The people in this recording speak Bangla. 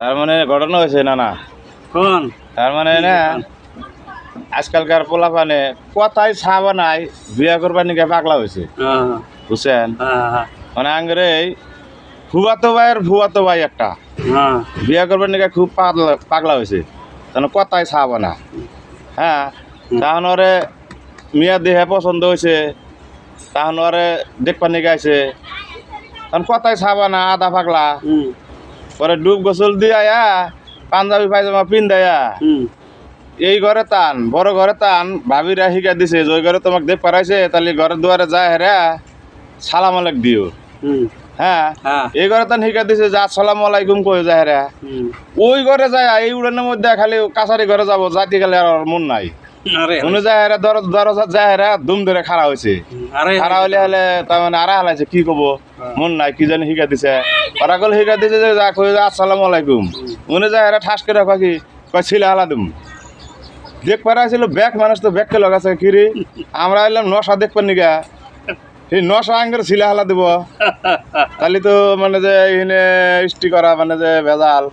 তার মানে ঘটনা হয়েছে না না কোন তার মানে না আজকালকার পোলাপানে কথাই চা বানাই বিয়া করবার নিকে পাগলা হয়েছে বুঝছেন মানে আঙ্গরে ফুয়াতো ভাই একটা বিয়া করবার নিকে খুব পাগলা হয়েছে তখন কথাই চা বানা হ্যাঁ তখন ওরে মিয়া দেহে পছন্দ হয়েছে তখন ওরে দেখবার নিকে আইছে তখন কথাই চা বানা আধা পাগলা পরে ডুব গোসল দিয়ে আয়া পাঞ্জাবি পায়জামা পিন্দায়া এই ঘরে টান বড় ঘরে টান ভাবিরা শিখা দিছে যে ওই ঘরে তোমাকে দেখ পারাইছে তাহলে ঘরের দুয়ারে যায় হেরা সালাম আলাইক দিও হ্যাঁ এই ঘরে টান শিখা দিছে যে আসসালামু আলাইকুম কই যায় হেরা ওই ঘরে যায় এই উড়ানের মধ্যে খালি কাছারি ঘরে যাব যাইতে গেলে আর মন নাই মনে যায় হেরা দরজা যায় হেরা দুম ধরে খাড়া হয়েছে খাড়া হলে হলে তার মানে আড়া হালাইছে কি কব মন নাই কি জানি শিখা দিছে ওরা কল শিখা দিছে যে যা কই আসসালামু আলাইকুম মনে যায় হেরা ঠাস করে রাখা কি কয় ছিলা হালা দুম দেখ পারাইছিল ব্যাগ মানুষ তো ব্যাগকে লগাছে কিরি আমরা এলাম নশা দেখবার নিগা সেই নশা আঙ্গের ছিলা হালা দিব তাহলে তো মানে যে এখানে ইস্টি করা মানে যে ভেজাল